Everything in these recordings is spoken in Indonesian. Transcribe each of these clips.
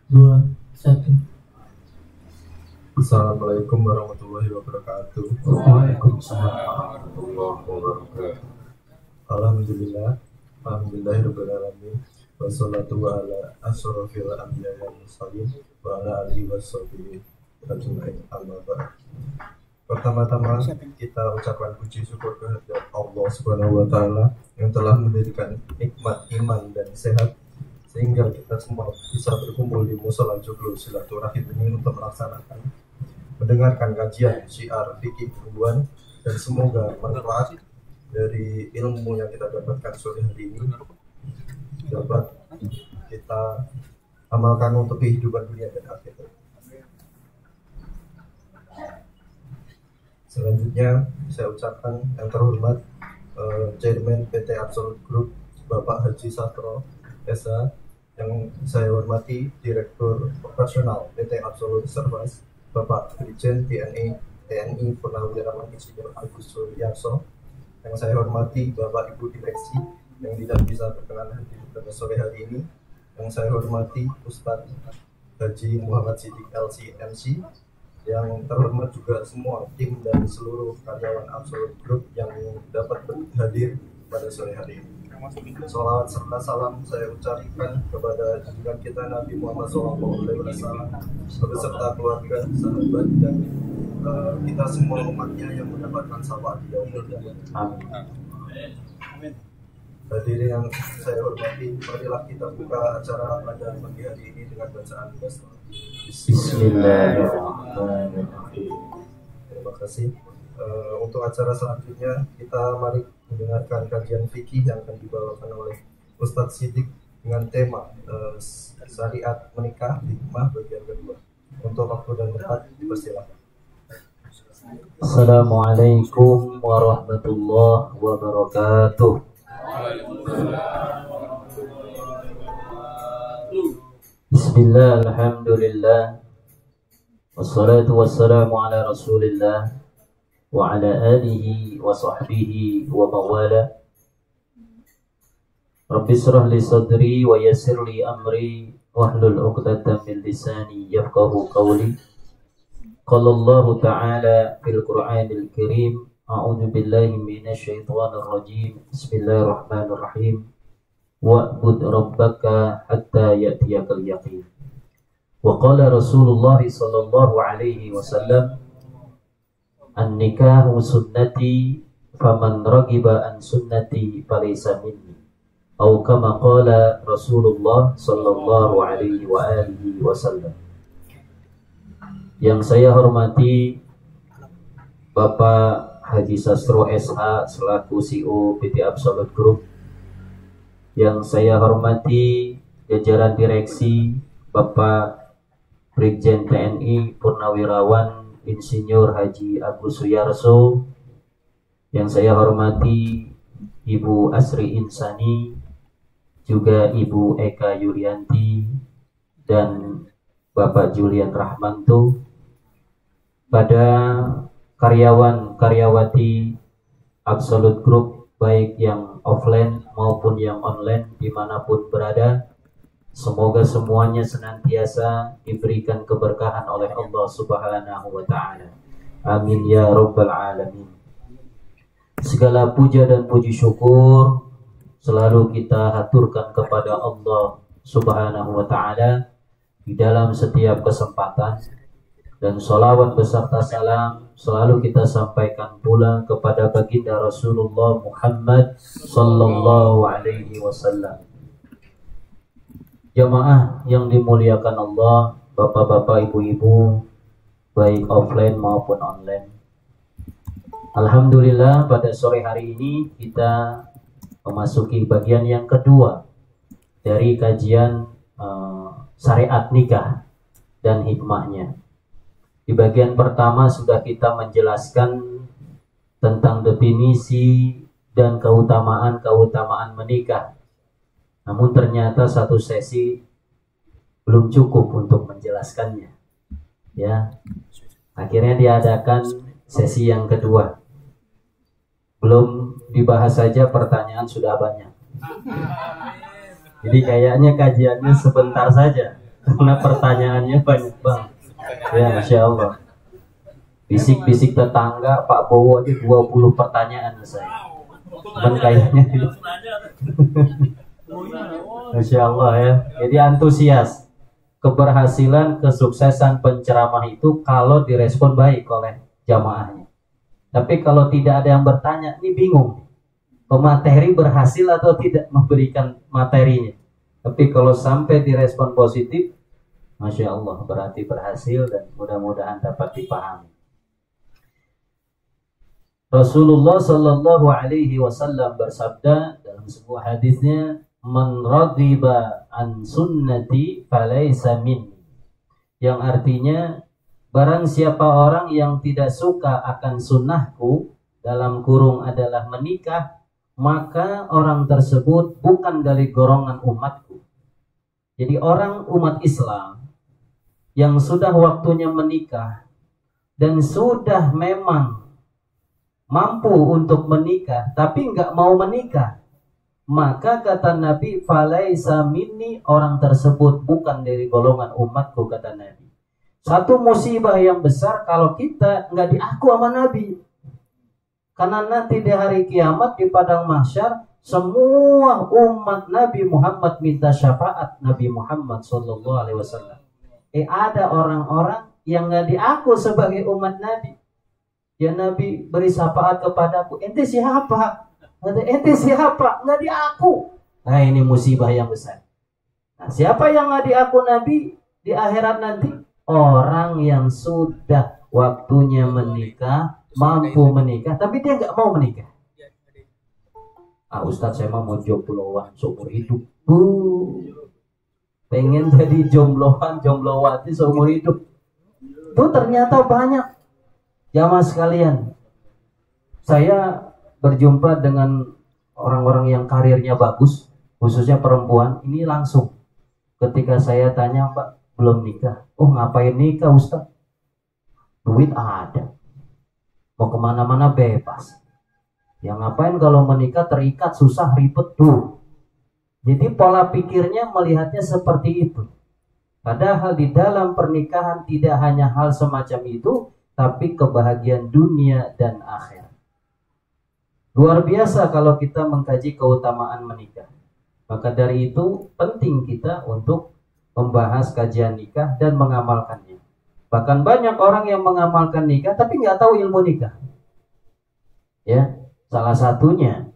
dua, satu. Assalamualaikum warahmatullahi wabarakatuh. Waalaikumsalam warahmatullahi wabarakatuh. Alhamdulillahirabbil alamin. Wassalatu ala asyrofil anbiya'i wal mursalin wa ala alihi washabihi ajmain. Amma ba'd. Pertama-tama kita ucapkan puji syukur kehadirat Allah Subhanahu wa taala yang telah memberikan nikmat iman dan sehat sehingga kita semua bisa berkumpul di Mushola Joglo Silaturahim ini untuk mendengarkan kajian syiar fikih hubungan, dan semoga manfaat dari ilmu yang kita dapatkan sore hari ini dapat kita amalkan untuk kehidupan dunia dan akhirat. Selanjutnya saya ucapkan yang terhormat Chairman PT Absolute Group Bapak Haji Satro SH, yang saya hormati Direktur Operasional PT Absolute Service Bapak Brigjen TNI Purnawirawan Insinyur Agus Suryarso, yang saya hormati Bapak Ibu Direksi yang tidak bisa berkenan hadir pada sore hari ini, yang saya hormati Ustadz Haji Muhammad Siddiq LC MC, yang terhormat juga semua tim dan seluruh karyawan Absolute Group yang dapat hadir pada sore hari ini. Salawat serta salam saya ucapkan kepada junjungan kita Nabi Muhammad SAW beserta keluarga, sahabat, dan kita semua umatnya yang mendapatkan syafaat di yaumul qiyamah. Amin. Hadirin yang saya hormati, marilah kita buka acara pada pagi hari ini dengan bacaan basmalah. Bismillahirrahmanirrahim. Terima kasih. Untuk acara selanjutnya kita mari mendengarkan kajian fikih yang akan dibawakan oleh Ustadz Siddiq dengan tema syariat menikah hikmah bagian kedua. Untuk waktu dan tempat dipersilakan. Assalamualaikum warahmatullahi wabarakatuh. Bismillah, alhamdulillah, wassalatu wassalamu ala rasulillah wa ala alihi wa sahbihi wa mawala. Rabbi shrah li sadri wa yassir li amri wahlul 'uqdatam min lisani yafqahu qawli. Qala Allah ta'ala fil Qur'anil Karim, a'udzu billahi minasy syaithanir rajim. Bismillahirrahmanirrahim. Wa'bud rabbaka hatta ya'tiyakal yaqin. Wa qala Rasulullah sallallahu alaihi wasallam, an-nikahu sunnati faman ragiba an sunnati falaysa minni. Atau kama qala Rasulullah sallallahu alaihi wa alihi wasallam. Yang saya hormati Bapak Haji Sastro SH selaku CEO PT Absolute Group. Yang saya hormati jajaran direksi Bapak Brigjen TNI Purnawirawan Insinyur Haji Agus Suryarso. Yang saya hormati Ibu Asri Insani, juga Ibu Eka Yuryanti, dan Bapak Julian Rahmanto, pada karyawan-karyawati Absolute Group baik yang offline maupun yang online dimanapun berada, semoga semuanya senantiasa diberikan keberkahan oleh Allah Subhanahu wa ta'ala. Amin ya rabbal alamin. Segala puja dan puji syukur selalu kita haturkan kepada Allah Subhanahu wa ta'ala di dalam setiap kesempatan, dan sholawat beserta salam selalu kita sampaikan pula kepada baginda Rasulullah Muhammad sallallahu alaihi wasallam. Jamaah yang dimuliakan Allah, bapak-bapak, ibu-ibu, baik offline maupun online. Alhamdulillah, pada sore hari ini kita memasuki bagian yang kedua dari kajian syariat nikah dan hikmahnya. Di bagian pertama sudah kita menjelaskan tentang definisi dan keutamaan menikah. Namun ternyata satu sesi belum cukup untuk menjelaskannya. Ya. Akhirnya diadakan sesi yang kedua. Belum dibahas saja pertanyaan sudah banyak. Jadi kayaknya kajiannya sebentar saja. Karena pertanyaannya banyak banget. Ya, Masya Allah. Bisik-bisik tetangga, Pak Bowo aja 20 pertanyaan saya. Cuman kayaknya Masya Allah ya. Jadi antusias. Keberhasilan, kesuksesan penceramah itu kalau direspon baik oleh jamaahnya. Tapi kalau tidak ada yang bertanya, ini bingung. Pemateri berhasil atau tidak memberikan materinya. Tapi kalau sampai direspon positif, Masya Allah, berarti berhasil dan mudah-mudahan dapat dipahami. Rasulullah Shallallahu Alaihi Wasallam bersabda dalam sebuah hadisnya, "Man radiba an sunnati falaysa minni." Yang artinya, barang siapa orang yang tidak suka akan sunnahku, dalam kurung adalah menikah, maka orang tersebut bukan dari golongan umatku. Jadi orang umat Islam yang sudah waktunya menikah dan sudah memang mampu untuk menikah tapi nggak mau menikah, maka kata Nabi, falaisa minni, orang tersebut bukan dari golongan umatku, kata Nabi. Satu musibah yang besar kalau kita nggak diaku sama Nabi. Karena nanti di hari kiamat di padang mahsyar, semua umat Nabi Muhammad minta syafaat Nabi Muhammad Sallallahu Alaihi Wasallam. Ada orang-orang yang nggak diaku sebagai umat Nabi. Ya Nabi, beri syafaat kepadaku. Ente siapa? Ente siapa? Nggak diaku. Nah, ini musibah yang besar. Nah, siapa yang nggak diaku Nabi di akhirat nanti? Orang yang sudah waktunya menikah, mampu menikah, tapi dia nggak mau menikah. Ustadz, saya mau jombloan seumur hidup. Pengen jadi jombloan, jomblowati seumur hidup. Tuh ternyata banyak. Jamaah sekalian, saya berjumpa dengan orang-orang yang karirnya bagus, khususnya perempuan. Ini langsung ketika saya tanya, Pak, belum nikah? Oh, ngapain nikah, Ustaz? Duit ada, mau kemana-mana bebas. Ya ngapain kalau menikah terikat, susah, ribet tuh. Jadi pola pikirnya melihatnya seperti itu. Padahal di dalam pernikahan tidak hanya hal semacam itu, tapi kebahagiaan dunia dan akhirat. Luar biasa kalau kita mengkaji keutamaan menikah. Maka dari itu penting kita untuk membahas kajian nikah dan mengamalkannya. Bahkan banyak orang yang mengamalkan nikah tapi nggak tahu ilmu nikah. Ya, salah satunya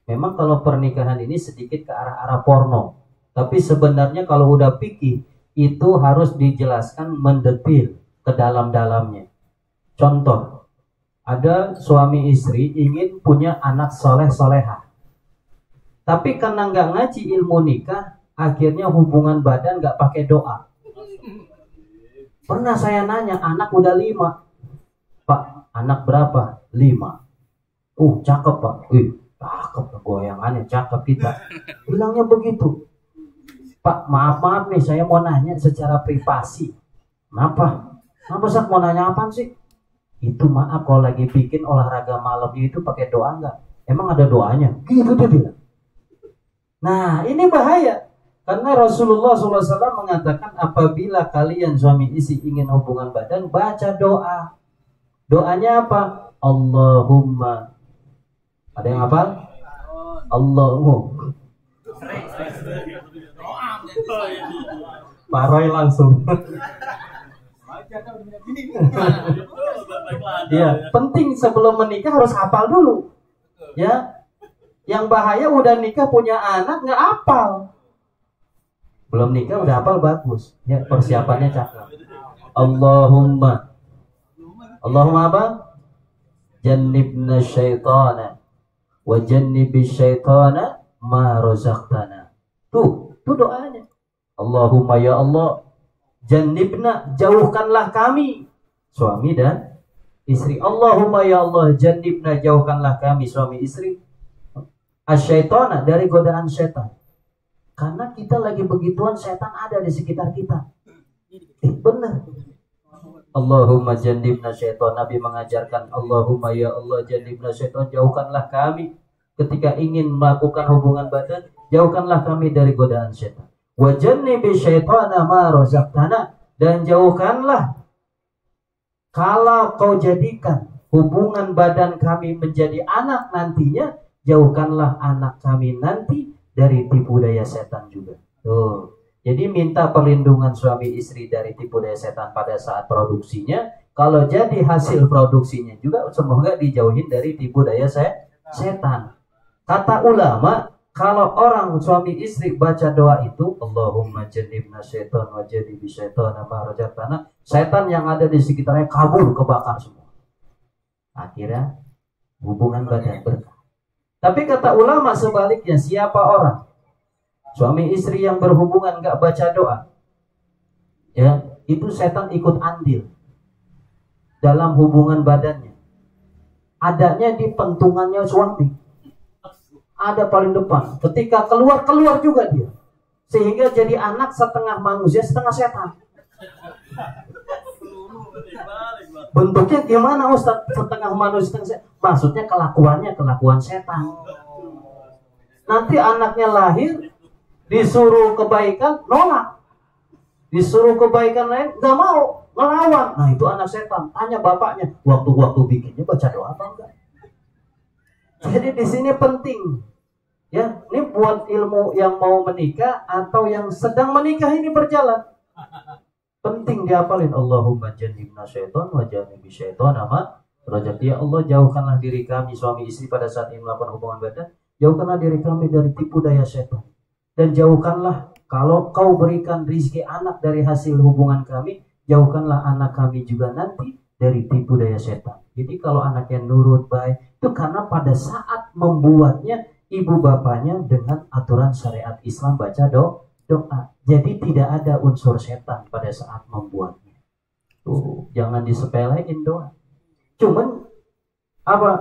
memang kalau pernikahan ini sedikit ke arah-arah porno. Tapi sebenarnya kalau udah fikih itu harus dijelaskan mendetil ke dalam-dalamnya. Contoh, ada suami istri ingin punya anak soleh-soleha. Tapi karena nggak ngaji ilmu nikah, akhirnya hubungan badan nggak pakai doa. Pernah saya nanya, anak udah 5. Pak, anak berapa? 5. Cakep Pak. Cakep, goyangannya cakep kita. Bilangnya begitu. Pak, maaf nih, saya mau nanya secara privasi. Kenapa? Ustaz, mau nanya apa sih? Itu maaf, kalau lagi bikin olahraga malamnya itu pakai doa nggak? Emang ada doanya? Gitu dia bilang. Nah, ini bahaya. Karena Rasulullah SAW mengatakan apabila kalian suami istri ingin hubungan badan, baca doa. Doanya apa? Allahumma. Ada yang hafal? Allahumma. Pak Roy langsung. Ya, penting sebelum menikah harus hafal dulu. Ya, yang bahaya udah nikah punya anak nggak hafal. Belum nikah udah hafal bagus. Ya, persiapannya cakep. Allahumma apa? Jannibna syaitana wa jannibis syaitana ma razaqtana. Tuh doanya. Allahumma ya Allah, jannibna, jauhkanlah kami, suami dan istri. Allahumma ya Allah, jannibna, jauhkanlah kami suami istri, asyaitona, dari godaan setan. Karena kita lagi begituan, setan ada di sekitar kita. Benar. Allahumma jannibna syaitan. Nabi mengajarkan, Allahumma ya Allah, jannibna syaitan, jauhkanlah kami ketika ingin melakukan hubungan badan, jauhkanlah kami dari godaan setan. wa jannibi syaitana ma razaqtana, dan jauhkanlah kalau kau jadikan hubungan badan kami menjadi anak nantinya, jauhkanlah anak kami nanti dari tipu daya setan juga. Tuh. Jadi minta perlindungan suami istri dari tipu daya setan pada saat produksinya. Kalau jadi hasil produksinya juga semoga dijauhin dari tipu daya setan. Kata ulama, kalau orang suami istri baca doa itu, Allahumma jannibna syaitan wa jannibi syaitana ma razaqtana, setan yang ada di sekitarnya kabur, kebakar semua. Akhirnya hubungan badan berkah. Tapi kata ulama sebaliknya, siapa orang suami istri yang berhubungan gak baca doa, ya itu setan ikut andil dalam hubungan badannya. Adanya di pentungannya suami, ada paling depan. Ketika keluar juga dia, sehingga jadi anak setengah manusia setengah setan. Bentuknya gimana Ustaz? Setengah manusia setengah setan. Maksudnya kelakuan setan. Nanti anaknya lahir, disuruh kebaikan nolak, disuruh kebaikan lain gak mau, ngelawan. Nah itu anak setan. Tanya bapaknya, waktu bikinnya baca doa apa enggak? Jadi di sini penting, ya, ini buat ilmu yang mau menikah atau yang sedang menikah ini berjalan. Penting diapalin, Allahumma jannibna syaitan wa jannibi syaitana ma razaqtana. Ya Allah, jauhkanlah diri kami suami istri pada saat ini melakukan hubungan badan, jauhkanlah diri kami dari tipu daya setan. Dan jauhkanlah kalau kau berikan rizki anak dari hasil hubungan kami, jauhkanlah anak kami juga nanti dari tipu daya setan. Jadi kalau anaknya nurut baik, itu karena pada saat membuatnya ibu bapaknya dengan aturan syariat Islam baca doa. Jadi tidak ada unsur setan pada saat membuatnya. Tuh, jangan disepelein doa. Cuman apa?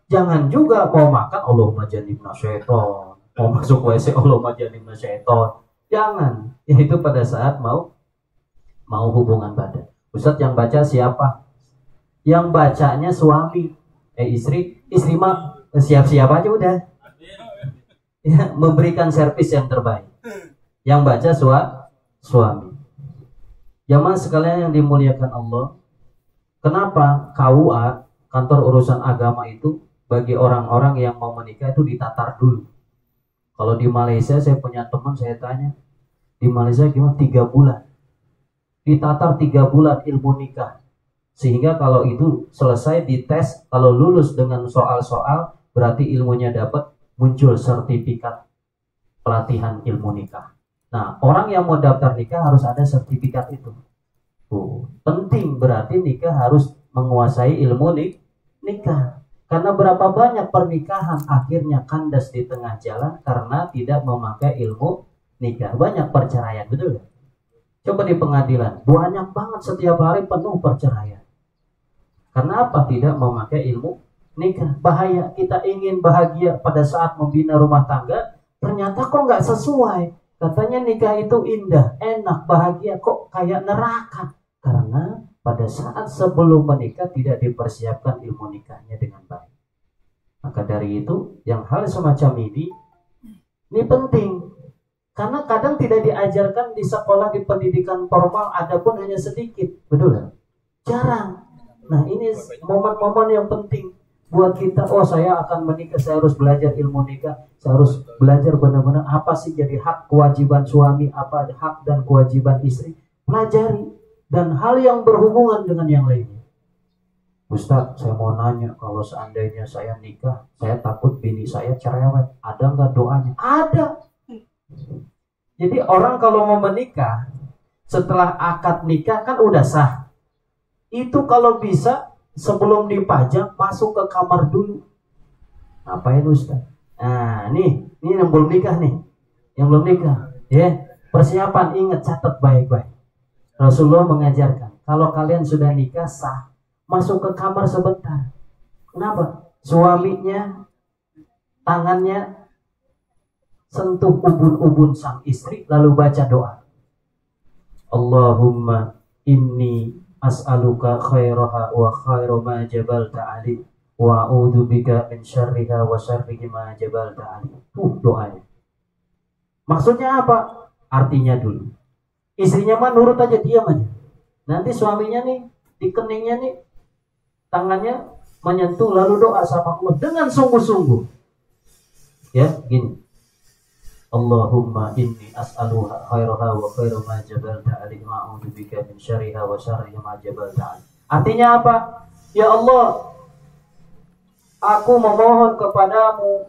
Jangan juga mau makan Allahumma jannibna syaitan, mau masuk WC Allahumma jannibna syaitan. Jangan. Itu pada saat mau hubungan badan. Ustaz, yang baca siapa? Yang bacanya suami. Istri mah siap-siap aja udah. Ya, memberikan servis yang terbaik. Yang baca suami. Jamaah sekalian yang dimuliakan Allah, kenapa KUA, kantor urusan agama itu, bagi orang-orang yang mau menikah itu ditatar dulu. Kalau di Malaysia, saya punya teman, saya tanya, di Malaysia gimana? 3 bulan. Ditatar 3 bulan ilmu nikah. Sehingga kalau itu selesai dites, kalau lulus dengan soal-soal, berarti ilmunya dapat, muncul sertifikat pelatihan ilmu nikah. Nah, orang yang mau daftar nikah harus ada sertifikat itu. Penting, berarti nikah harus menguasai ilmu nikah. Karena berapa banyak pernikahan akhirnya kandas di tengah jalan karena tidak memakai ilmu nikah. Banyak perceraian, betul gak? Coba di pengadilan, banyak banget setiap hari penuh perceraian. Karena apa? Tidak memakai ilmu nikah. Bahaya, kita ingin bahagia pada saat membina rumah tangga, ternyata kok nggak sesuai. Katanya nikah itu indah, enak, bahagia, kok kayak neraka. Karena pada saat sebelum menikah tidak dipersiapkan ilmu nikahnya dengan baik. Maka dari itu, yang hal semacam ini penting. Karena kadang tidak diajarkan di sekolah, di pendidikan formal, adapun hanya sedikit. Betul kan? Jarang. Nah, ini momen-momen yang penting buat kita. Oh, saya akan menikah, saya harus belajar ilmu nikah, saya harus belajar benar-benar apa sih jadi hak kewajiban suami, apa hak dan kewajiban istri. Pelajari. Dan hal yang berhubungan dengan yang lainnya. Ustaz, saya mau nanya, kalau seandainya saya nikah, saya takut bini saya cerewet, ada nggak doanya? Ada. Jadi orang kalau mau menikah, setelah akad nikah kan udah sah. Itu kalau bisa sebelum dipajang masuk ke kamar dulu. Ngapain Ustaz? Nah, ini yang belum nikah nih. Yang belum nikah, ya. Persiapan, ingat, catat baik-baik. Rasulullah mengajarkan, kalau kalian sudah nikah sah, masuk ke kamar sebentar. Kenapa? Suaminya, tangannya sentuh ubun-ubun sang istri, lalu baca doa. Allahumma inni as'aluka khairaha wa khairu ma jabalta ali wa a'udzu bika min syarriha wa syarri ma jabalta ali. Doanya. Maksudnya apa? artinya dulu. Istrinya mah nurut aja, diam aja. Nanti suaminya nih di keningnya nih tangannya menyentuh lalu doa sama Allah dengan sungguh-sungguh. Ya, gini. Allahumma inni as'aluha khairaha wa khairu ma jabalta alaihi wa a'udzu bika min syarriha wa syarri ma jabalta alaihi. Artinya apa? Ya Allah, aku memohon kepadamu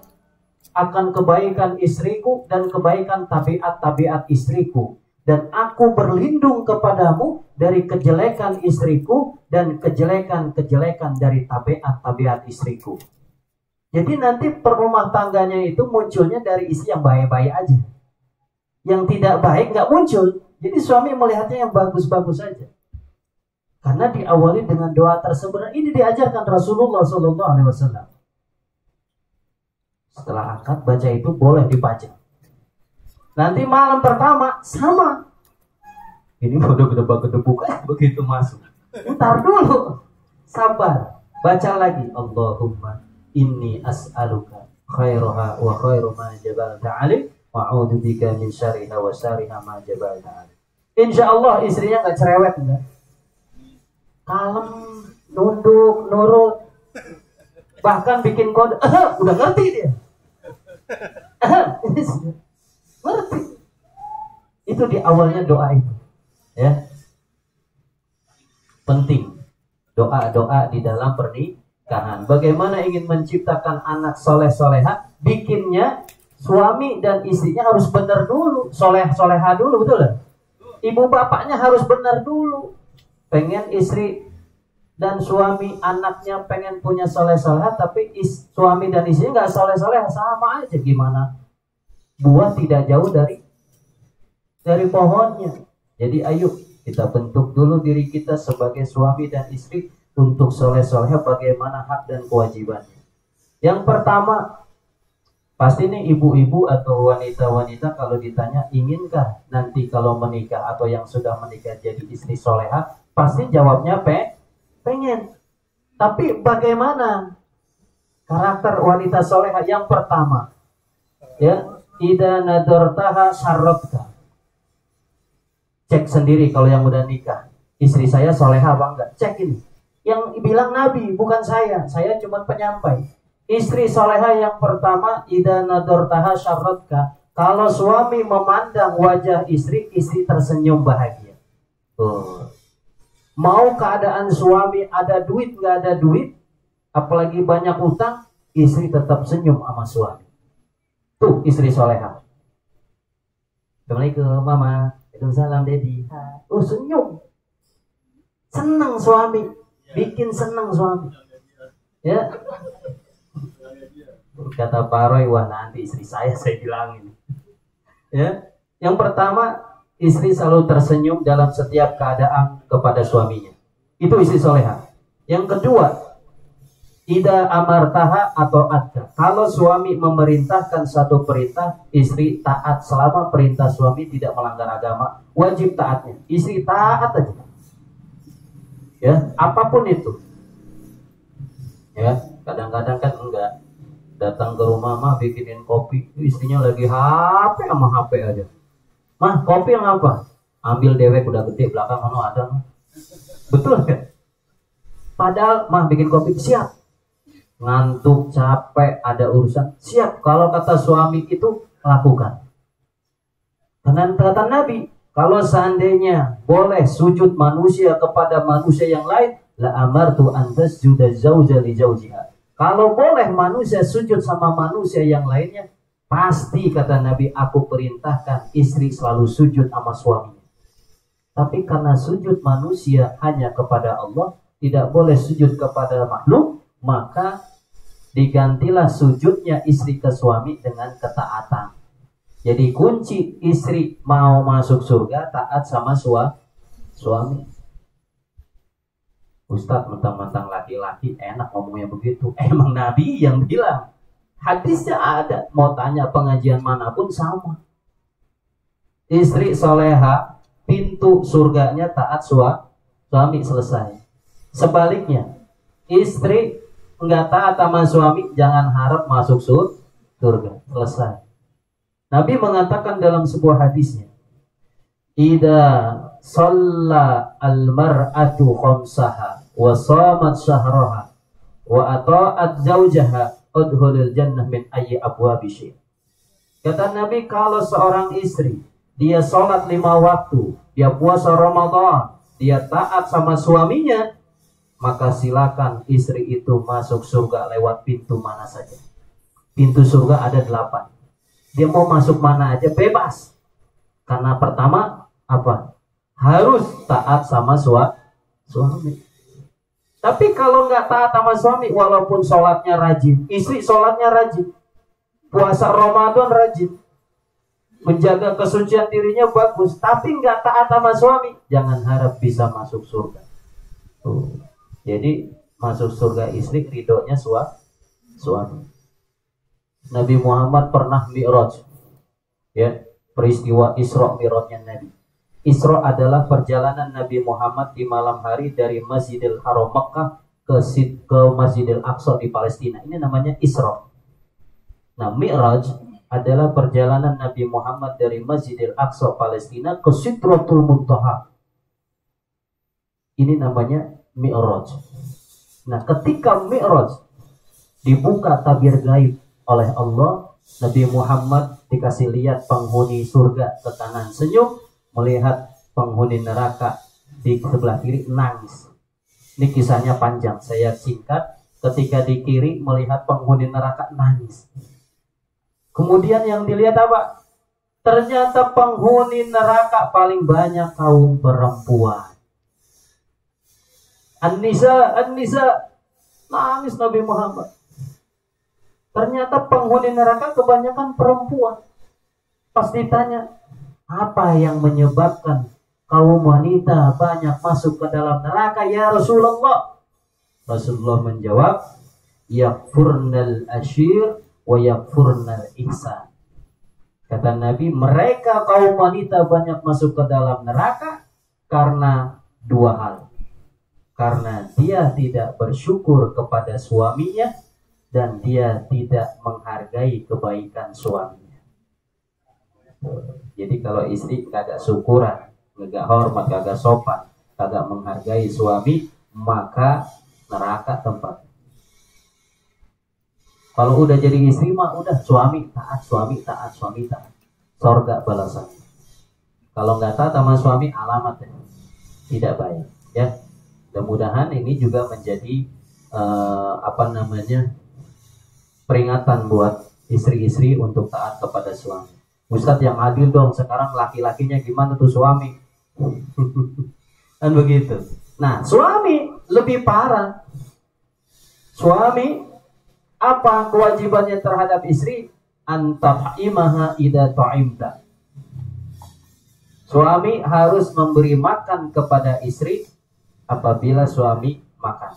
akan kebaikan istriku dan kebaikan tabiat-tabiat istriku. Dan aku berlindung kepadamu dari kejelekan istriku dan kejelekan-kejelekan dari tabiat-tabiat istriku. Jadi nanti perumah tangganya itu munculnya dari istri yang baik-baik aja. Yang tidak baik nggak muncul. Jadi suami melihatnya yang bagus-bagus saja. Karena diawali dengan doa tersebut. Ini diajarkan Rasulullah SAW. Setelah akad baca itu boleh dibaca. Nanti malam pertama sama. Ini udah gedebak-gedebuk begitu masuk. Ntar dulu. Sabar. Baca lagi. Allahumma inni as'aluka khairaha wa khairu ma jabalta alaihi wa a'udzu bika min syarriha wa syarriha ma jabalta alaihi. Insyaallah istrinya enggak cerewet enggak. Kalem, nunduk, nurut. Bahkan bikin kode, udah ngerti dia. Ngerti. Itu di awalnya doa itu. Ya. Penting. Doa-doa di dalam pernikahan. Bagaimana ingin menciptakan anak soleh-soleha, bikinnya suami dan istrinya harus benar dulu, soleh-soleha dulu, betul gak? Ibu bapaknya harus benar dulu. Pengen istri dan suami anaknya pengen punya soleh-soleha, tapi suami dan istrinya gak soleh-soleha, sama aja gimana? Buah tidak jauh dari pohonnya. Jadi ayo kita bentuk dulu diri kita sebagai suami dan istri untuk soleh-solehah bagaimana hak dan kewajibannya. Yang pertama, pasti nih ibu-ibu atau wanita-wanita kalau ditanya inginkah nanti kalau menikah atau yang sudah menikah jadi istri solehah, pasti jawabnya pengen. Tapi bagaimana karakter wanita solehah? Yang pertama, ya, idza nadartaha syarratka. Cek sendiri kalau yang udah nikah, istri saya solehah apa enggak? Cek ini. Yang bilang Nabi, bukan saya cuma penyampai. Istri soleha yang pertama, idza nadartaha syarratka. Kalau suami memandang wajah istri, istri tersenyum bahagia. Mau keadaan suami ada duit nggak ada duit, apalagi banyak utang, istri tetap senyum sama suami. Tuh istri soleha. Assalamualaikum mama, waalaikumsalam dedi. Senyum, senang suami. Bikin senang suami. Ya. Kata Pak Roy, wah nanti istri saya bilangin. Ya. Yang pertama, istri selalu tersenyum dalam setiap keadaan kepada suaminya. Itu istri soleha. Yang kedua, idza amartaha atau atka. Kalau suami memerintahkan satu perintah, istri taat selama perintah suami tidak melanggar agama, wajib taatnya. Istri taat aja. Ya, apapun itu. Ya, kadang-kadang kan enggak. Datang ke rumah mah bikinin kopi, istrinya lagi HP sama HP aja. Mah, kopi yang apa? Ambil dewek udah gede belakang mana ada. Betul kan? Padahal mah bikin kopi siap. Ngantuk, capek, ada urusan, siap. Kalau kata suami itu lakukan. Karena kata Nabi, kalau seandainya boleh sujud manusia kepada manusia yang lain, la amartu an tasjuda zauja li zaujiha. Kalau boleh manusia sujud sama manusia yang lainnya, pasti kata Nabi, aku perintahkan istri selalu sujud sama suaminya. Tapi karena sujud manusia hanya kepada Allah, tidak boleh sujud kepada makhluk, maka digantilah sujudnya istri ke suami dengan ketaatan. Jadi kunci istri mau masuk surga taat sama suami. Ustadz, mentang-mentang laki-laki enak ngomongnya begitu. Emang Nabi yang bilang. Hadisnya ada. Mau tanya pengajian manapun sama. Istri soleha, pintu surganya taat suami, selesai. Sebaliknya, istri nggak taat sama suami, jangan harap masuk surga, selesai. Nabi mengatakan dalam sebuah hadisnya, Ida shalla al-mar'atu khamsaha wa shamat syahraha wa ata'at zawjaha udkhulil jannah min ayyi abwabi syi'. Kata Nabi, kalau seorang istri dia sholat 5 waktu, dia puasa Ramadan, dia taat sama suaminya, maka silakan istri itu masuk surga lewat pintu mana saja. Pintu surga ada 8. Dia mau masuk mana aja bebas. Karena pertama apa? Harus taat sama suami. Tapi kalau nggak taat sama suami, walaupun sholatnya rajin, istri sholatnya rajin, puasa Ramadan rajin, menjaga kesucian dirinya bagus, tapi nggak taat sama suami, jangan harap bisa masuk surga. Jadi masuk surga istri, ridhonya suami. Nabi Muhammad pernah Mi'raj, ya, peristiwa Isra Mi'rajnya Nabi. Isra adalah perjalanan Nabi Muhammad di malam hari dari Masjidil Haram Mekah ke Masjidil Aqsa di Palestina. Ini namanya Isra. Nah, Mi'raj adalah perjalanan Nabi Muhammad dari Masjidil Aqsa Palestina ke Sidratul Muntaha. Ini namanya Mi'raj. Nah, ketika Mi'raj dibuka tabir gaib oleh Allah, Nabi Muhammad dikasih lihat penghuni surga ke kanan senyum, melihat penghuni neraka di sebelah kiri nangis. Ini kisahnya panjang, saya singkat. Ketika di kiri melihat penghuni neraka nangis. Kemudian yang dilihat apa? Ternyata penghuni neraka paling banyak kaum perempuan. An-Nisa, nangis Nabi Muhammad. Ternyata penghuni neraka kebanyakan perempuan. Pas ditanya, apa yang menyebabkan kaum wanita banyak masuk ke dalam neraka ya Rasulullah? Rasulullah menjawab, yakfurnal ashir wa yakfurnal ihsan. Kata Nabi, mereka kaum wanita banyak masuk ke dalam neraka karena 2 hal. Karena dia tidak bersyukur kepada suaminya dan dia tidak menghargai kebaikan suaminya. Jadi kalau istri kagak syukuran, kagak hormat, kagak sopan, kagak menghargai suami, maka neraka tempat. Kalau udah jadi istri mah udah suami taat. Surga balasan. Kalau nggak taat sama suami, alamatnya tidak baik. Ya, mudah-mudahan ini juga menjadi peringatan buat istri-istri untuk taat kepada suami. Ustadz yang adil dong, sekarang laki-lakinya gimana tuh suami? Kan begitu. Nah, suami lebih parah. Suami, apa kewajibannya terhadap istri? Antaf'imaha idza ta'imta. Suami harus memberi makan kepada istri apabila suami makan.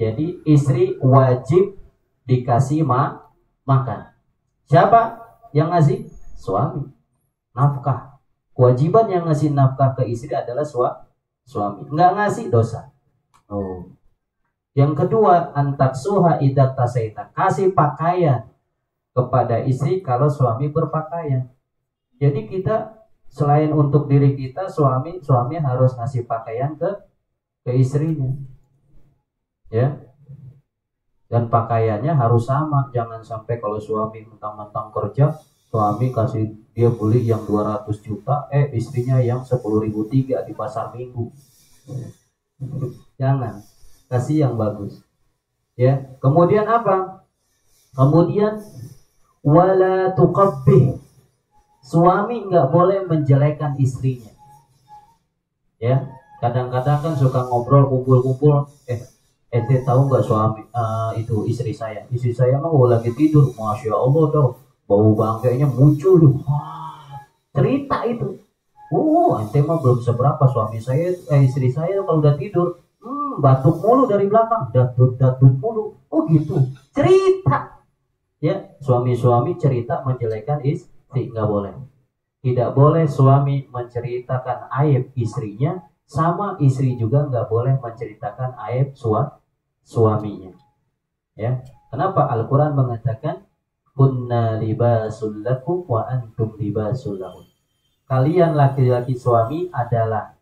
Jadi istri wajib dikasih makan. Siapa yang ngasih? Suami. Nafkah. Kewajiban yang ngasih nafkah ke istri adalah suami. Nggak ngasih dosa. Yang kedua, antaksuha idza tasaita. Kasih pakaian kepada istri kalau suami berpakaian. Jadi kita selain untuk diri kita, suami harus ngasih pakaian ke istrinya. Ya. Dan pakaiannya harus sama. Jangan sampai kalau suami mentang-mentang kerja, suami kasih dia beli yang 200 juta, istrinya yang 10.300 di pasar minggu. Jangan. Kasih yang bagus. Ya. Kemudian apa? Kemudian wala tuqabbih. Suami nggak boleh menjelekan istrinya. Ya. Kadang-kadang kan suka ngobrol kumpul-kumpul, ente tahu nggak suami itu istri saya mah lagi tidur, masya Allah tuh bau bangkainya muncul tuh. Cerita itu. Ente mah belum seberapa suami saya, istri saya kalau udah tidur, batuk mulu dari belakang, datut mulu. Gitu. Cerita. Ya, suami-suami cerita menjelekan istri, nggak boleh. Tidak boleh suami menceritakan aib istrinya, sama istri juga nggak boleh menceritakan aib suaminya. Ya, kenapa Al-Quran mengatakan kunna libasul lakum wa antum libasul lahum. kalian laki-laki suami adalah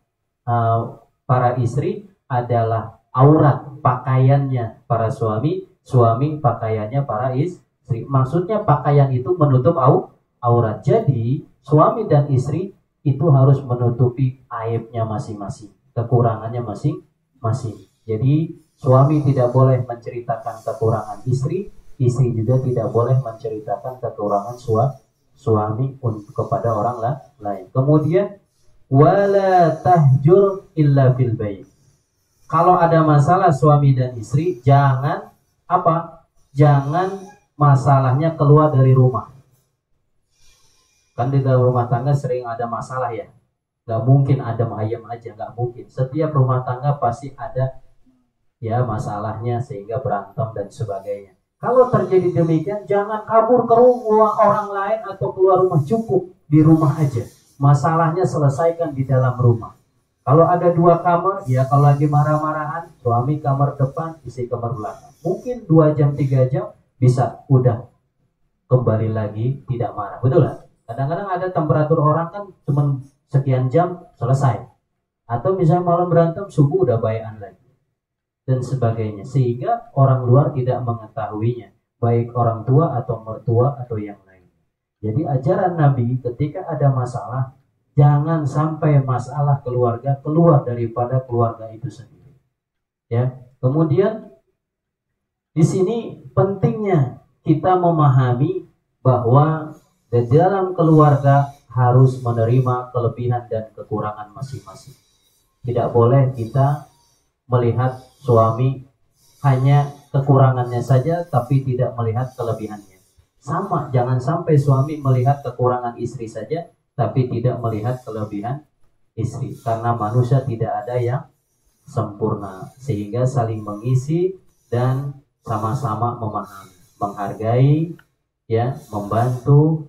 para istri adalah aurat pakaiannya para suami, suami pakaiannya para istri. Maksudnya pakaian itu menutup aurat. Jadi suami dan istri itu harus menutupi aibnya masing-masing, kekurangannya masing-masing. Jadi suami tidak boleh menceritakan kekurangan istri, istri juga tidak boleh menceritakan kekurangan suami kepada orang lain. Kemudian wala tahjur illa fil bait. Kalau ada masalah suami dan istri, jangan apa? Jangan masalahnya keluar dari rumah. Kan di dalam rumah tangga sering ada masalah ya. Gak mungkin ada ayam aja, gak mungkin. Setiap rumah tangga pasti ada ya masalahnya sehingga berantem dan sebagainya. Kalau terjadi demikian, jangan kabur ke rumah orang lain atau keluar rumah, cukup di rumah aja. Masalahnya selesaikan di dalam rumah. Kalau ada 2 kamar, ya kalau lagi marah-marahan, suami kamar depan, istri kamar belakang. Mungkin 2 jam, 3 jam, bisa udah kembali lagi tidak marah. Betul lah? Kadang-kadang ada temperatur orang kan cuma sekian jam selesai. Atau misalnya malam berantem, subuh udah bayan lagi. Dan sebagainya. Sehingga orang luar tidak mengetahuinya. Baik orang tua atau mertua atau yang lain. Jadi ajaran Nabi ketika ada masalah, jangan sampai masalah keluarga keluar daripada keluarga itu sendiri. Ya. Kemudian di sini pentingnya kita memahami bahwa di dalam keluarga harus menerima kelebihan dan kekurangan masing-masing. Tidak boleh kita melihat suami hanya kekurangannya saja tapi tidak melihat kelebihannya. Sama, jangan sampai suami melihat kekurangan istri saja tapi tidak melihat kelebihan istri. Karena manusia tidak ada yang sempurna. Sehingga saling mengisi dan sama-sama memahami, menghargai, ya, membantu,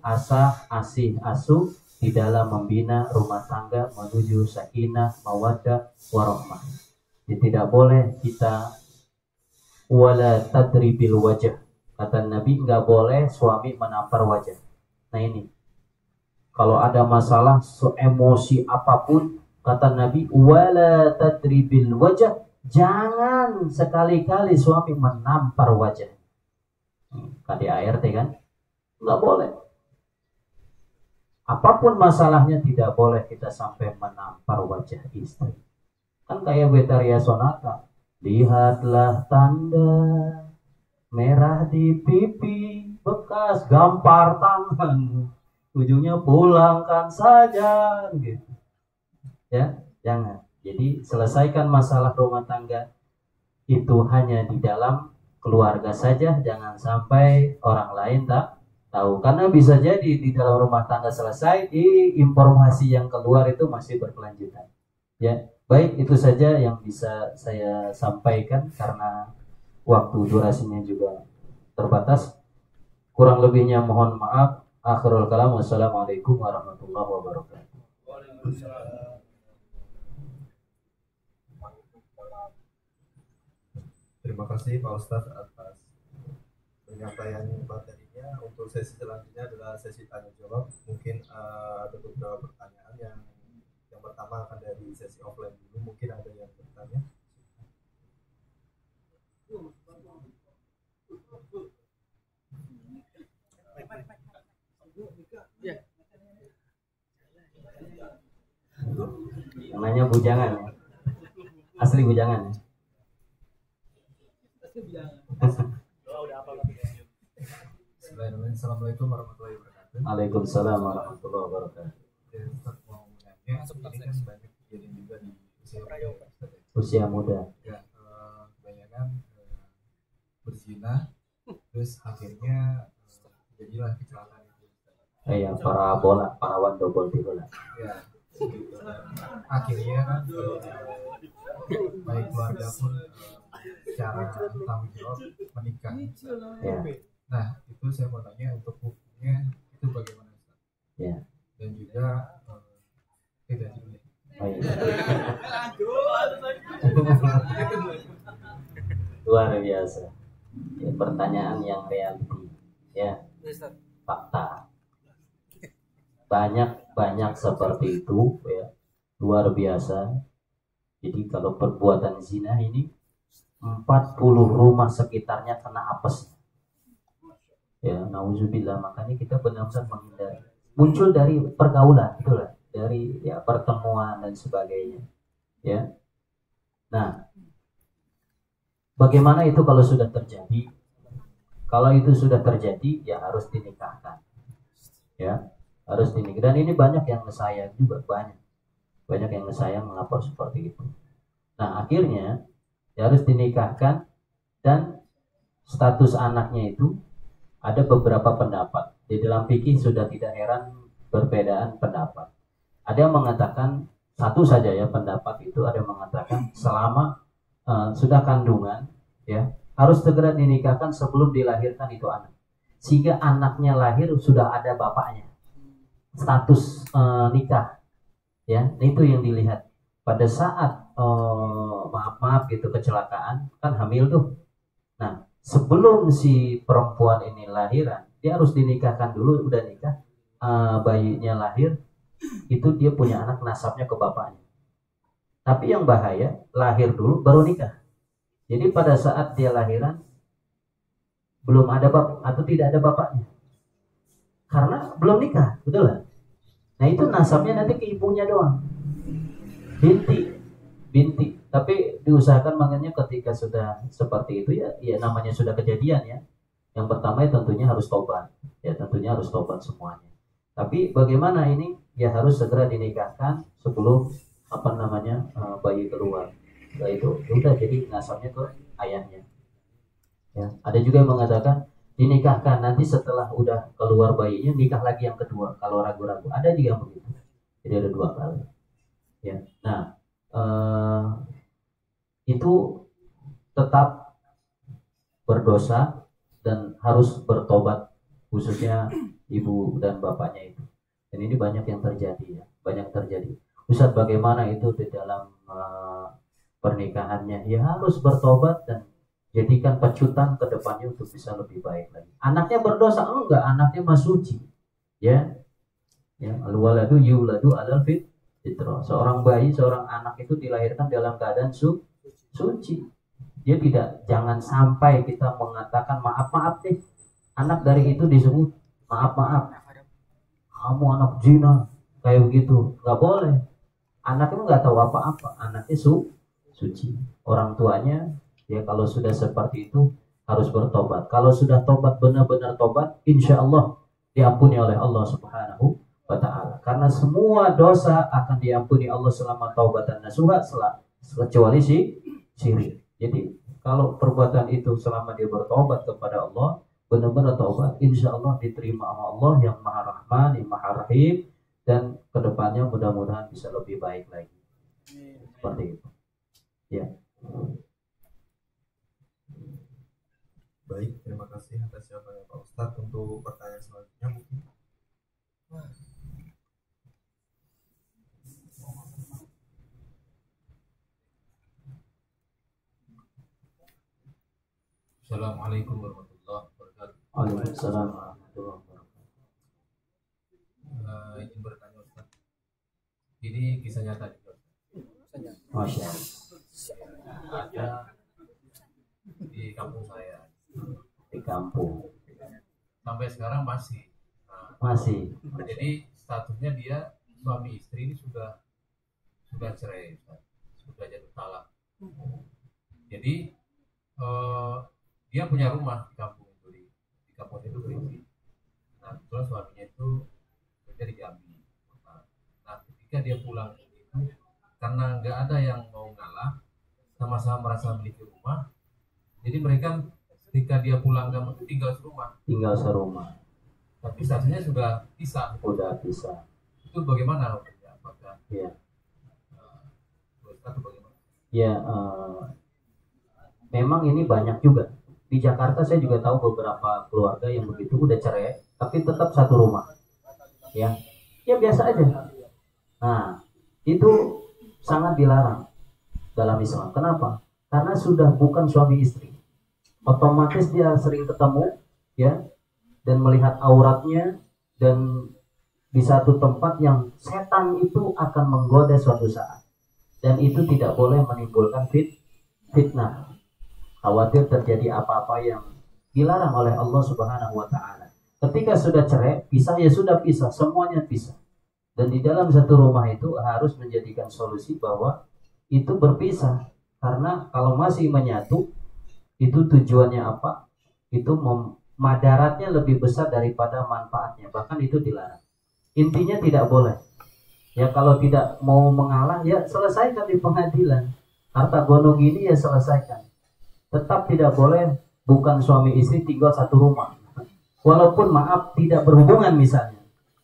asih asuh di dalam membina rumah tangga menuju sakinah, mawaddah, warahmah. Jadi tidak boleh kita wala tadribil wajah. Kata Nabi, nggak boleh suami menampar wajah. Nah ini, kalau ada masalah emosi apapun, kata Nabi, wala tadribil wajah, jangan sekali-kali suami menampar wajah. KDART kan, nggak boleh. Apapun masalahnya tidak boleh kita sampai menampar wajah istri. Kan kayak Betharia Sonata, lihatlah tanda merah di pipi, bekas gampar tangan, ujungnya pulangkan saja, gitu. Ya, jangan. Jadi selesaikan masalah rumah tangga itu hanya di dalam keluarga saja, jangan sampai orang lain tak tahu. Karena bisa jadi di dalam rumah tangga selesai, informasi yang keluar itu masih berkelanjutan. Ya, baik, itu saja yang bisa saya sampaikan karena waktu durasinya juga terbatas. Kurang lebihnya mohon maaf. Akhirul kalam, wassalamualaikum warahmatullahi wabarakatuh. Terima kasih Pak Ustadz atas penyampaian materinya. Untuk sesi selanjutnya adalah sesi tanya jawab. Mungkin ada beberapa pertanyaan yang pertama akan dari sesi offline dulu. Mungkin ada yang bertanya. Namanya bujangan ya. Asli bujangan ya. Assalamualaikum warahmatullahi wabarakatuh. Waalaikumsalam warahmatullahi wabarakatuh. Ya, Ustaz mau menanya, ini kan banyak kejadian juga di usia muda. Ya, kebanyakan berzina, terus akhirnya jadilah kecelakaan itu. Kayak parawan double bola. Ya, gitu. Akhirnya kan baik keluarga pun secara tanggung jawab menikah. Ya. Nah, itu saya mau tanya untuk hukumnya itu bagaimana Ustaz? Ya. Dan juga tidak juga. Oh, iya. Luar biasa. Ya, pertanyaan yang reality, ya, fakta. banyak seperti itu ya, luar biasa. Jadi kalau perbuatan zina ini 40 rumah sekitarnya kena apes. Ya, nauzubillah. Makanya kita benar-benar menghindari. Muncul dari pergaulan, itulah, dari ya pertemuan dan sebagainya. Ya. Nah, bagaimana itu kalau sudah terjadi? Kalau itu sudah terjadi, ya harus dinikahkan. Ya, harus dinikahkan. Dan ini banyak yang sayang juga, banyak yang sayang mengapa seperti itu. Nah, akhirnya ya harus dinikahkan, dan status anaknya itu ada beberapa pendapat. Di dalam fikih sudah tidak heran perbedaan pendapat. Ada yang mengatakan satu saja ya pendapat itu, ada yang mengatakan selama sudah kandungan ya harus segera dinikahkan sebelum dilahirkan itu anak, sehingga anaknya lahir sudah ada bapaknya, status nikah ya. Itu yang dilihat pada saat maaf gitu kecelakaan kan hamil tuh. Nah, sebelum si perempuan ini lahiran, dia harus dinikahkan dulu. Udah nikah, bayinya lahir, itu dia punya anak, nasabnya ke bapaknya. Tapi yang bahaya, lahir dulu baru nikah. Jadi pada saat dia lahiran belum ada bapak atau tidak ada bapaknya, karena belum nikah, betul lah. Nah itu nasabnya nanti ke ibunya doang, binti. Tapi diusahakan makanya ketika sudah seperti itu ya namanya sudah kejadian ya. Yang pertama ya tentunya harus tobat, ya tentunya harus tobat semuanya. Tapi bagaimana ini ya harus segera dinikahkan sebelum bayi keluar. Setelah itu udah jadi nasabnya ke ayahnya. Ya, ada juga yang mengatakan dinikahkan nanti setelah udah keluar bayinya nikah lagi yang kedua kalau ragu-ragu. Ada juga yang begitu. Jadi ada 2 kali. Ya. Nah, itu tetap berdosa dan harus bertobat, khususnya ibu dan bapaknya itu. Dan ini banyak yang terjadi ya, banyak terjadi. Ustaz, bagaimana itu di dalam pernikahannya? Ya harus bertobat dan jadikan pecutan ke depannya untuk bisa lebih baik lagi. Anaknya berdosa enggak? Anaknya mah suci. Ya. Ya, al-waladu yuladu alal fitrah. Seorang bayi, seorang anak itu dilahirkan dalam keadaan suci. Dia jangan sampai kita mengatakan maaf nih. Anak dari itu disebut maaf. Kamu anak zina kayak begitu. Enggak boleh. Anaknya nggak tahu apa-apa, anaknya suci. Orang tuanya ya kalau sudah seperti itu harus bertobat. Kalau sudah tobat, benar-benar tobat, insya Allah diampuni oleh Allah Subhanahu wa Ta'ala. Karena semua dosa akan diampuni Allah selama taubat dan nasuha, kecuali syirik. Jadi kalau perbuatan itu selama dia bertobat kepada Allah, benar-benar tobat, insya Allah diterima sama Allah yang Maha Rahman, yang Maha Rahim. Dan kedepannya mudah-mudahan bisa lebih baik lagi. Seperti itu. Ya. Baik, terima kasih atas jawabannya Pak Ustadz. Untuk pertanyaan selanjutnya mungkin. Assalamualaikum warahmatullahi wabarakatuh. Waalaikumsalam warahmatullahi wabarakatuh. Ingin bertanya Ustaz, ini kisah nyata juga. Masya Allah. Ada di kampung saya. Di kampung. Sampai sekarang masih. Masih. Jadi statusnya dia suami istri ini sudah cerai, Ustaz. Sudah jatuh talak. Jadi dia punya rumah di kampung itu, di kampung itu berisi. Nah, kebetulan suaminya itu kerja di Jambi. Nah, ketika dia pulang itu, karena nggak ada yang mau ngalah, sama-sama merasa memiliki rumah, jadi mereka ketika dia pulang kamu itu tinggal serumah. Tapi statusnya sudah pisah. Itu bagaimana? Apakah? Ya. Atau bagaimana? Ya, memang ini banyak juga. Di Jakarta saya juga tahu beberapa keluarga yang begitu udah cerai, tapi tetap satu rumah. Ya biasa aja. Nah, itu sangat dilarang dalam Islam. Kenapa? Karena sudah bukan suami istri. Otomatis dia sering ketemu, ya, dan melihat auratnya dan di satu tempat yang setan itu akan menggoda suatu saat, dan itu tidak boleh menimbulkan fitnah. Khawatir terjadi apa-apa yang dilarang oleh Allah Subhanahu wa taala. Ketika sudah cerai, pisah ya sudah pisah, semuanya pisah. Dan di dalam satu rumah itu harus menjadikan solusi bahwa itu berpisah. Karena kalau masih menyatu, itu tujuannya apa? Itu madaratnya lebih besar daripada manfaatnya. Bahkan itu dilarang. Intinya tidak boleh. Ya kalau tidak mau mengalah, ya selesaikan di pengadilan. Harta gonong ini ya selesaikan. Tetap tidak boleh bukan suami istri tinggal satu rumah. Walaupun maaf tidak berhubungan misalnya.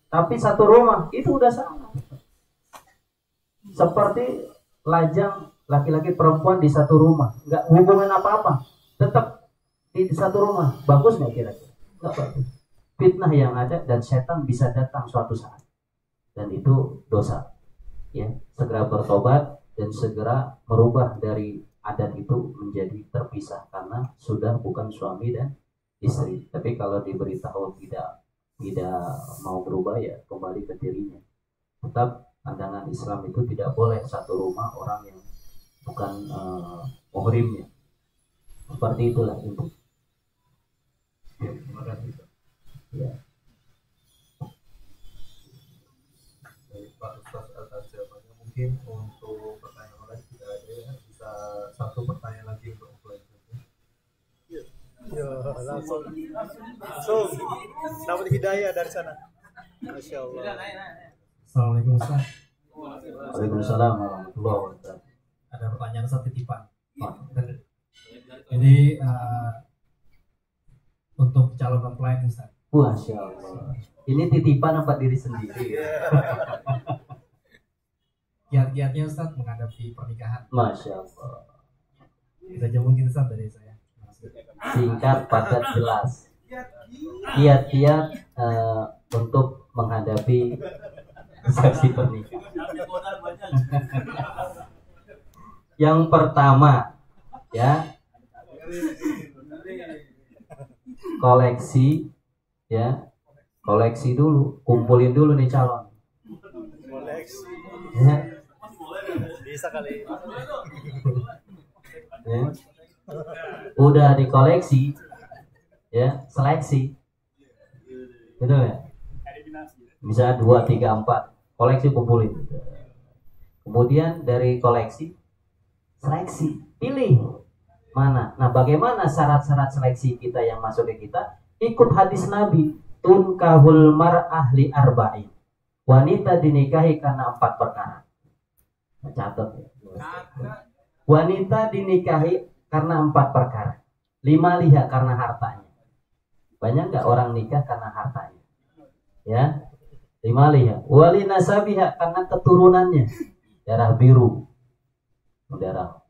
Tapi satu rumah itu udah salah. Seperti lajang laki-laki perempuan di satu rumah, nggak hubungan apa-apa, tetap di satu rumah, bagus nggak kira-kira? Nggak bagus. Fitnah yang ada dan setan bisa datang suatu saat, dan itu dosa. Ya, segera bertobat dan segera merubah dari adat itu menjadi terpisah karena sudah bukan suami dan istri. Tapi kalau diberitahu tidak mau berubah, ya kembali ke dirinya. Tetap pandangan Islam itu tidak boleh satu rumah orang yang bukan muhrimnya. Seperti itulah itu. Terima kasih. Ya. Baik, Pak Ustaz atas jawabannya. Mungkin untuk pertanyaan lain tidak ada ya. Bisa satu pertanyaan lagi untuk offline. Ya, langsung dapat hidayah dari sana. Masya Allah. Assalamualaikum Ustaz. Waalaikumsalam warahmatullahi wabarakatuh. Ada pertanyaan satu titipan. Jadi untuk calon mempelai Ustaz. Masya Allah. Ini titipan apa diri sendiri? Kiat-kiatnya Ustaz menghadapi pernikahan. Masya Allah. Bisa aja mungkin Ustaz dari saya. Singkat, padat, jelas. Kiat-kiat untuk menghadapi resepsi pernikahan. Yang pertama, ya, koleksi, ya, koleksi dulu, kumpulin dulu nih calon. Koleksi. Ya. Bisa kali. Ya. Udah dikoleksi, ya, seleksi, gitu ya. Bisa 2, 3, 4 koleksi kumpulin. Kemudian dari koleksi seleksi, pilih mana. Nah, bagaimana syarat-syarat seleksi kita yang masuk ke kita? Ikut hadis Nabi, tunkahul mar'ah li arba'in. Wanita dinikahi karena 4 perkara. Nah, catat ya. Wanita dinikahi karena 4 perkara. 5 liha karena hartanya. Banyak nggak orang nikah karena hartanya? Ya, 5 liha. Wali nasabiha karena keturunannya. Darah biru, darah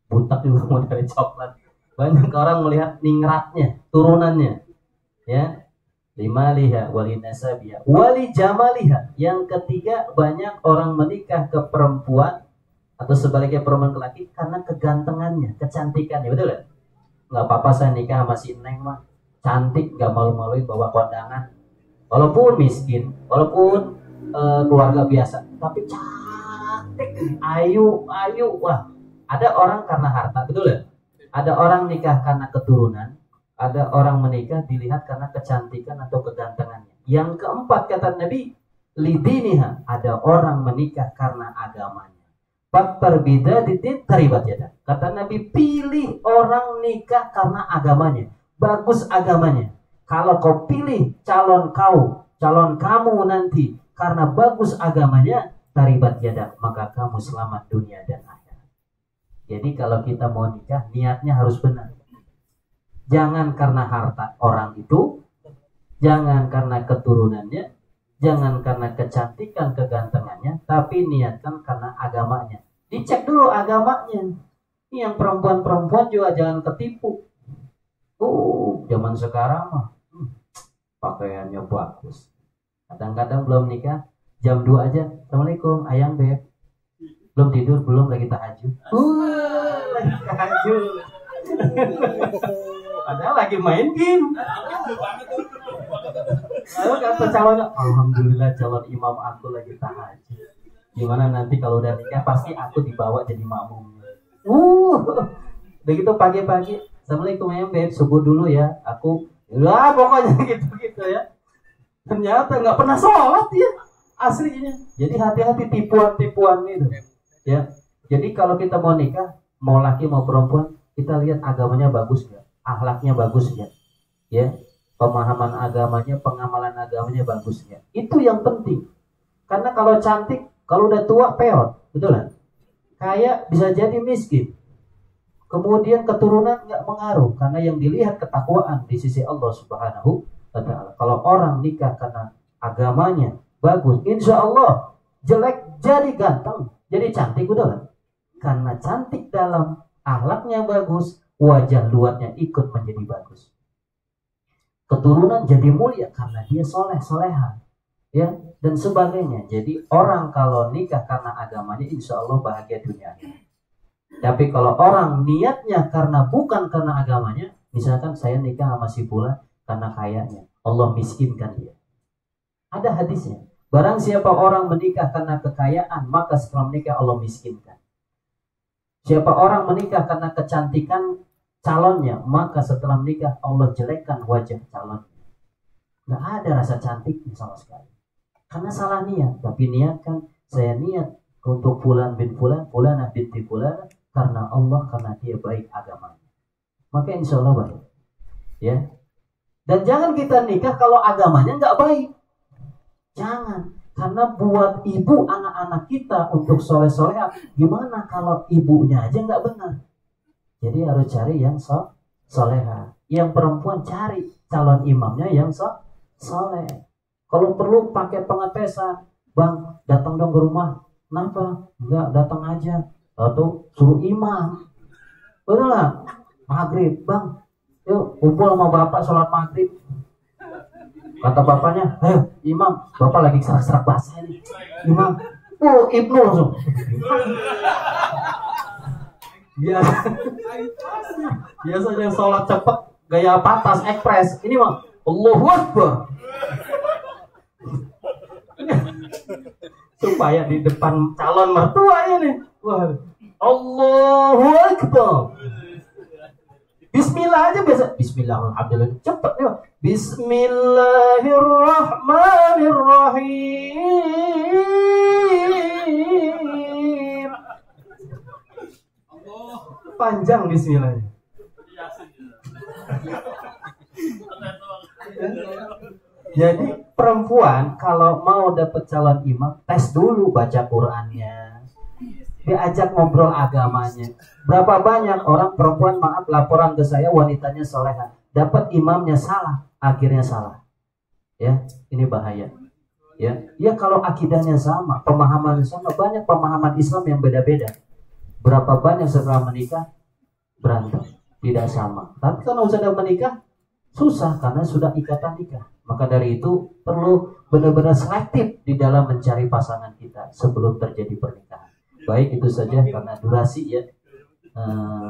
butak juga mau dari coklat. Banyak orang melihat ningratnya, turunannya. Ya, 5 liha. Wali nasabiha. Wali jamaliha. Yang ketiga, banyak orang menikah ke perempuan atau sebaliknya perempuan ke laki karena kegantengannya, kecantikannya, betul ya? Nggak apa-apa saya nikah sama si Neng mah, cantik, nggak malu-maluin bawa kondangan, walaupun miskin, walaupun keluarga biasa, tapi cantik, ayu, wah. Ada orang karena harta, betul ya? Ada orang nikah karena keturunan, ada orang menikah dilihat karena kecantikan atau kegantengannya. Yang keempat kata Nabi, lidiniha, ada orang menikah karena agamanya. Faktor beda titik taribat ya. Kata Nabi, pilih orang nikah karena agamanya, bagus agamanya. Kalau kau pilih calon kamu nanti karena bagus agamanya, taribat yadak, maka kamu selamat dunia dan akhirat. Jadi kalau kita mau nikah, niatnya harus benar. Jangan karena harta orang itu, jangan karena keturunannya, jangan karena kecantikan, kegantengannya, tapi niatkan karena agamanya. Dicek dulu agamanya. Ini yang perempuan-perempuan juga jangan ketipu. Zaman sekarang mah pakaiannya bagus. Kadang-kadang belum nikah, jam 2 aja. Assalamualaikum, ayang beb. Belum tidur, belum lagi tahajud. Lagi tahajud. Padahal lagi main game. Lalu kata calonnya, alhamdulillah calon imam aku lagi tahajud. Gimana nanti kalau udah nikah pasti aku dibawa jadi makmumnya. Begitu pagi-pagi, assalamualaikum ya beb, subuh dulu ya. Aku, pokoknya gitu ya. Ternyata nggak pernah sholat ya aslinya. Jadi hati-hati tipuan-tipuan itu. Ya. Jadi kalau kita mau nikah, mau laki mau perempuan, kita lihat agamanya bagus nggak, akhlaknya bagus nggak, ya, pemahaman agamanya, pengamalan agamanya bagus nggak. Itu yang penting. Karena kalau cantik, kalau udah tua peot, betul kan? Kaya bisa jadi miskin. Kemudian keturunan nggak mengaruh, karena yang dilihat ketakwaan di sisi Allah Subhanahu wa Ta'ala. Kalau orang nikah karena agamanya bagus, insya Allah jelek jadi ganteng, jadi cantik, betul kan? Karena cantik dalam, akhlaknya bagus, wajah luarnya ikut menjadi bagus. Keturunan jadi mulia karena dia soleh-soleha, ya, dan sebagainya. Jadi orang kalau nikah karena agamanya, insya Allah bahagia dunia akhirat. Tapi kalau orang niatnya bukan karena agamanya, misalkan saya nikah sama si fulan karena kayanya, Allah miskinkan dia. Ada hadisnya. Barang siapa orang menikah karena kekayaan, maka setelah menikah Allah miskinkan. Siapa orang menikah karena kecantikan calonnya, maka setelah menikah Allah jelekkan wajah calonnya. Nggak ada rasa cantiknya sama sekali. Karena salah niat. Tapi niatkan, saya niat untuk fulan bin fulan, fulanah binti fulanah, karena Allah, karena dia baik agamanya. Maka insya Allah baik. Ya. Dan jangan kita nikah kalau agamanya nggak baik. Jangan. Karena buat ibu anak-anak kita untuk soleh-soleha, gimana kalau ibunya aja nggak benar? Jadi harus cari yang soleha. Yang perempuan cari calon imamnya yang soleh. Kalau perlu pakai pengetesan, bang datang dong ke rumah. Kenapa? Enggak, datang aja. Atau suruh imam. Betul lah. Maghrib, bang, yuk kumpul sama bapak sholat maghrib. Kata bapaknya, ayo imam, bapak lagi serak-serak basah ini. Imam, Ibnu langsung. Biasanya sholat cepet, gaya patas, ekspres. Ini mah, Allahu Akbar. Supaya di depan calon mertua ini, wah, Allahu Akbar. Bismillah aja biasa. Bismillah, alhamdulillah. Cepet ya. Bismillahirrahmanirrahim. Panjang bismillahnya. Jadi perempuan kalau mau dapat calon imam, tes dulu baca Qur'annya. Diajak ngobrol agamanya. Berapa banyak orang perempuan, maaf, laporan ke saya, wanitanya soleha, dapat imamnya salah, akhirnya salah. Ya, ini bahaya. Ya kalau akidahnya sama, pemahamannya sama, banyak pemahaman Islam yang beda-beda. Berapa banyak setelah menikah berantem, tidak sama. Tapi kalau sudah menikah susah karena sudah ikatan nikah. Maka dari itu perlu benar-benar selektif di dalam mencari pasangan kita sebelum terjadi pernikahan. Baik, itu saja karena durasi ya.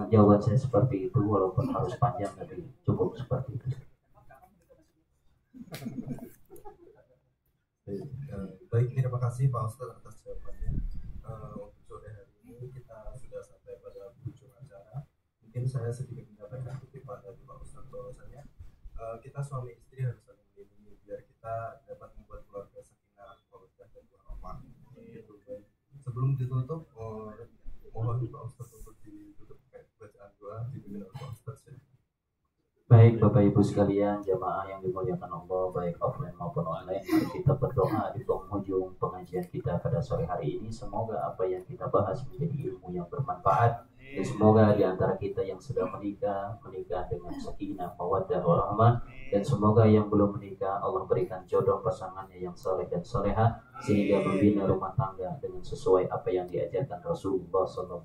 Jawaban saya seperti itu, walaupun harus panjang tapi cukup seperti itu. Baik, terima kasih Pak Ustadz atas jawabannya. Untuk sore hari ini kita sudah sampai pada ujung acara. Mungkin saya sedikit menyampaikan kutipan dari Pak Ustadz bahwasanya kita suami istri harus saling melindungi biar kita dapat membuat keluarga sakinah, mawaddah dan warahmah. Sebelum ditutup, mohon Pak Ustadz untuk ditutup bacaan doa dipimpin oleh Pak Ustadz. Baik Bapak Ibu sekalian, jamaah yang dimuliakan Allah, baik offline maupun online, mari kita berdoa di penghujung pengajian kita pada sore hari ini. Semoga apa yang kita bahas menjadi ilmu yang bermanfaat. Dan semoga di antara kita yang sudah menikah dengan sakinah, mawaddah, warahmah. Dan semoga yang belum menikah, Allah berikan jodoh pasangannya yang soleh dan soleha, sehingga membina rumah tangga dengan sesuai apa yang diajarkan Rasulullah SAW.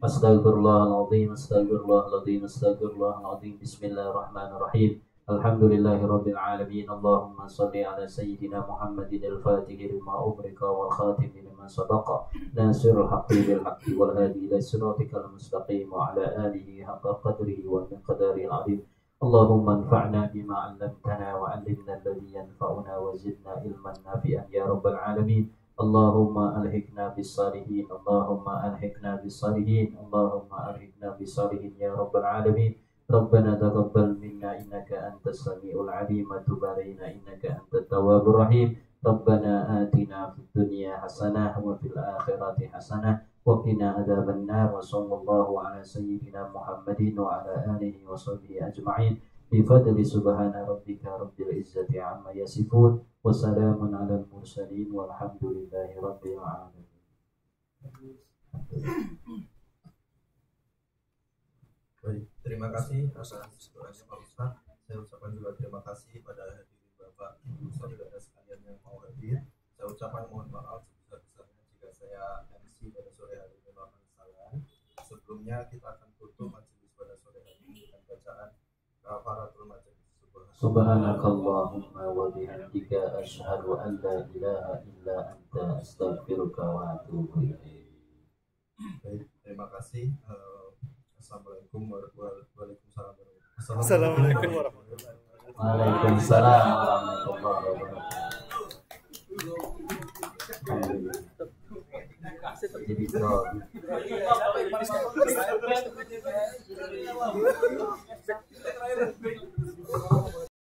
Astagfirullahaladzim, astagfirullahaladzim, astagfirullahaladzim. Bismillahirrahmanirrahim. Alhamdulillahirabbil alamin. Allahumma shalli ala sayyidina Muhammadin al-Fatih lima ughriqa wal khatim lima sabaqa nasirul haqqi bil haqqi wal hadi ila siratikal mustaqim wa ala alihi haqqa qadrihi wa miqdarihi al-azim. اللهم انفعنا بما علمتنا وعلمنا الذي ينفعنا وزدنا علما نافعا يا رب العالمين. اللهم ألحقنا بالصالحين، اللهم ألحقنا بالصالحين، اللهم ألحقنا بالصالحين يا رب العالمين. ربنا تقبل منا إنك أنت السميع العليم وتب علينا إنك أنت التواب الرحيم. ربنا آتنا في الدنيا حسنة وفي الآخرة حسنة وقنا عذاب النار. وصلى الله على سيدنا محمد وعلى آله وصحبه أجمعين بفضل سبحان ربك رب العزة عما يصفون وسلام على المرسلين والحمد لله رب العالمين. Baik, terima kasih atas doanya Pak Ustadz. Saya ucapkan juga terima kasih pada hadirin Bapak Ibu saudara sekalian yang mau hadir. Saya ucapkan mohon maaf sebesar-besarnya jika saya MC pada sore hari ini melakukan kesalahan. Sebelumnya kita akan tutup majelis pada sore hari ini dengan bacaan kafaratul majelis. Subhanakallahumma wa bihamdika asyhadu an la ilaha illa anta astaghfiruka wa atubu ilaik. Baik, terima kasih. Assalamualaikum warahmatullahi wabarakatuh. Assalamualaikum warahmatullahi wabarakatuh. Waalaikumsalam warahmatullahi wabarakatuh. Jadi